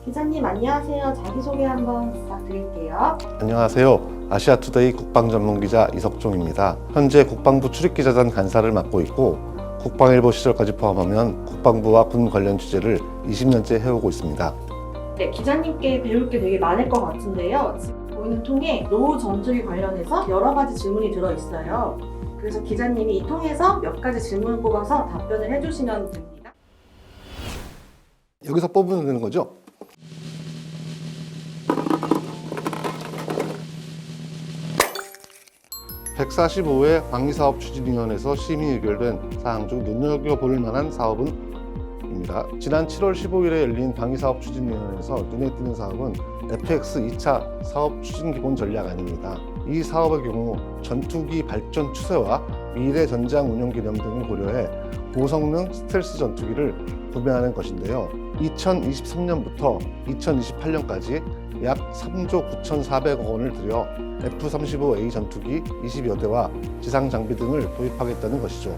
기자님 안녕하세요. 자기소개 한번 부탁드릴게요. 안녕하세요. 아시아투데이 국방전문기자 이석종입니다. 현재 국방부 출입기자단 간사를 맡고 있고 국방일보 시절까지 포함하면 국방부와 군 관련 취재를 20년째 해오고 있습니다. 네, 기자님께 배울 게 되게 많을 것 같은데요. 지금 보이는 통에 노후 전투기 관련해서 여러 가지 질문이 들어있어요. 그래서 기자님이 이 통에서 몇 가지 질문을 뽑아서 답변을 해주시면 됩니다. 여기서 뽑으면 되는 거죠? (145회) 방위사업추진위원회에서 심의 의결된 사항 중 눈여겨볼 만한 사업은 입니다. 지난 7월 15일에 열린 방위사업추진위원회에서 눈에 띄는 사업은 FX 2차 사업추진기본전략안입니다. 이 사업의 경우 전투기 발전 추세와 미래 전장 운영 개념 등을 고려해 고성능 스텔스 전투기를 구매하는 것인데요. 2023년부터 2028년까지 약 3조 9,400억 원을 들여 F-35A 전투기 20여 대와 지상 장비 등을 도입하겠다는 것이죠.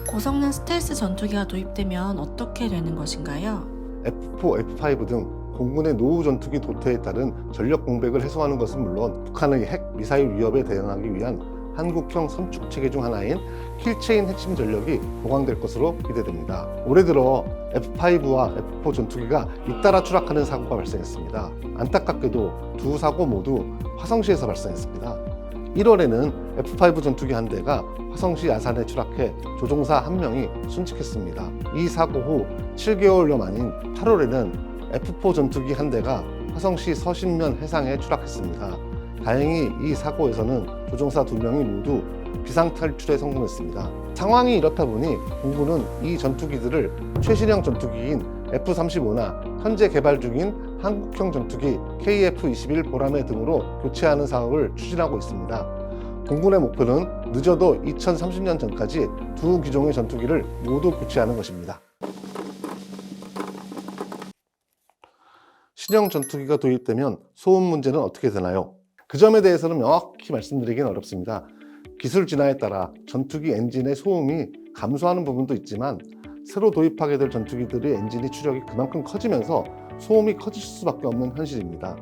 고성능 스텔스 전투기가 도입되면 어떻게 되는 것인가요? F-4, F-5 등 공군의 노후 전투기 도태에 따른 전력 공백을 해소하는 것은 물론 북한의 핵, 미사일 위협에 대응하기 위한 한국형 선축 체계 중 하나인 킬체인 핵심 전력이 보강될 것으로 기대됩니다. 올해 들어 F-5와 F-4 전투기가 잇따라 추락하는 사고가 발생했습니다. 안타깝게도 두 사고 모두 화성시에서 발생했습니다. 1월에는 F-5 전투기 한 대가 화성시 야산에 추락해 조종사 1명이 순직했습니다. 이 사고 후 7개월여 만인 8월에는 F-4 전투기 한 대가 화성시 서신면 해상에 추락했습니다. 다행히 이 사고에서는 조종사 2명이 모두 비상탈출에 성공했습니다. 상황이 이렇다 보니 공군은 이 전투기들을 최신형 전투기인 F-35나 현재 개발 중인 한국형 전투기 KF-21 보라매 등으로 교체하는 사업을 추진하고 있습니다. 공군의 목표는 늦어도 2030년 전까지 두 기종의 전투기를 모두 교체하는 것입니다. 신형 전투기가 도입되면 소음 문제는 어떻게 되나요? 그 점에 대해서는 명확히 말씀드리기는 어렵습니다. 기술 진화에 따라 전투기 엔진의 소음이 감소하는 부분도 있지만 새로 도입하게 될 전투기들의 엔진이 추력이 그만큼 커지면서 소음이 커질 수밖에 없는 현실입니다.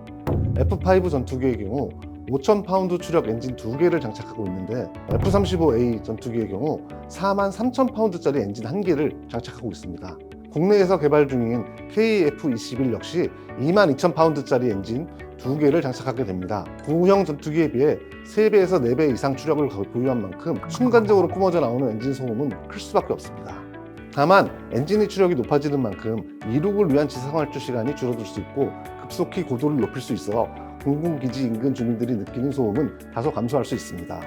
F-5 전투기의 경우 5,000파운드 추력 엔진 2개를 장착하고 있는데 F-35A 전투기의 경우 43,000파운드짜리 엔진 1개를 장착하고 있습니다. 국내에서 개발 중인 KF-21 역시 22,000파운드짜리 엔진 2개를 장착하게 됩니다. 구형 전투기에 비해 3배에서 4배 이상 추력을 보유한 만큼 순간적으로 뿜어져 나오는 엔진 소음은 클 수밖에 없습니다. 다만 엔진의 추력이 높아지는 만큼 이륙을 위한 지상활주 시간이 줄어들 수 있고 급속히 고도를 높일 수 있어 공군기지 인근 주민들이 느끼는 소음은 다소 감소할 수 있습니다.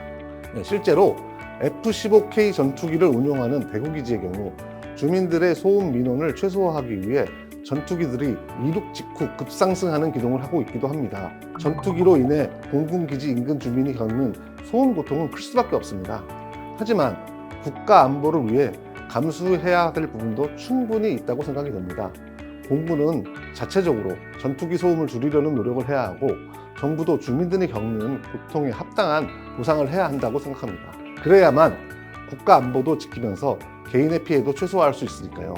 실제로 F-15K 전투기를 운용하는 대구기지의 경우 주민들의 소음 민원을 최소화하기 위해 전투기들이 이륙 직후 급상승하는 기동을 하고 있기도 합니다. 전투기로 인해 공군기지 인근 주민이 겪는 소음 고통은 클 수밖에 없습니다. 하지만 국가 안보를 위해 감수해야 될 부분도 충분히 있다고 생각이 됩니다. 공군은 자체적으로 전투기 소음을 줄이려는 노력을 해야 하고 정부도 주민들이 겪는 고통에 합당한 보상을 해야 한다고 생각합니다. 그래야만 국가 안보도 지키면서 개인의 피해도 최소화할 수 있으니까요.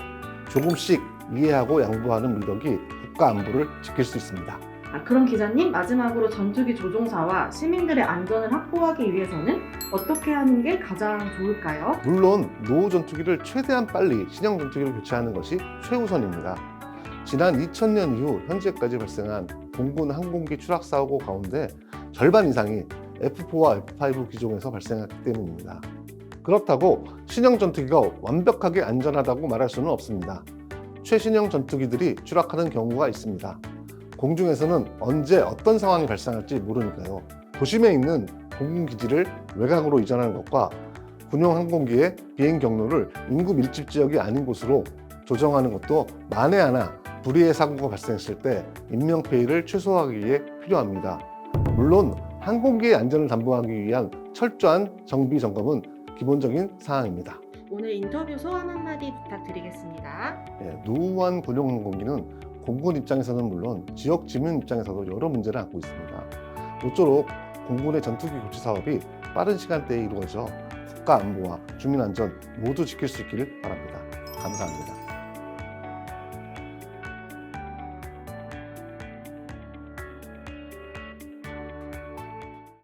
조금씩 이해하고 양보하는 미덕이 국가 안보를 지킬 수 있습니다. 그럼 기자님, 마지막으로 전투기 조종사와 시민들의 안전을 확보하기 위해서는 어떻게 하는 게 가장 좋을까요? 물론 노후 전투기를 최대한 빨리 신형 전투기로 교체하는 것이 최우선입니다. 지난 2000년 이후 현재까지 발생한 공군 항공기 추락 사고 가운데 절반 이상이 F-4와 F-5 기종에서 발생했기 때문입니다. 그렇다고 신형 전투기가 완벽하게 안전하다고 말할 수는 없습니다. 최신형 전투기들이 추락하는 경우가 있습니다. 공중에서는 언제 어떤 상황이 발생할지 모르니까요. 도심에 있는 공군기지를 외곽으로 이전하는 것과 군용 항공기의 비행 경로를 인구 밀집 지역이 아닌 곳으로 조정하는 것도 만에 하나 불의의 사고가 발생했을 때 인명피해를 최소화하기 위해 필요합니다. 물론 항공기의 안전을 담보하기 위한 철저한 정비 점검은 기본적인 사항입니다. 오늘 인터뷰 소감 한마디 부탁드리겠습니다. 노후한 군용 항공기는 공군 입장에서는 물론 지역 주민 입장에서도 여러 문제를 안고 있습니다. 모쪼록 공군의 전투기 교체 사업이 빠른 시간대에 이루어져 국가 안보와 주민 안전 모두 지킬 수 있기를 바랍니다. 감사합니다.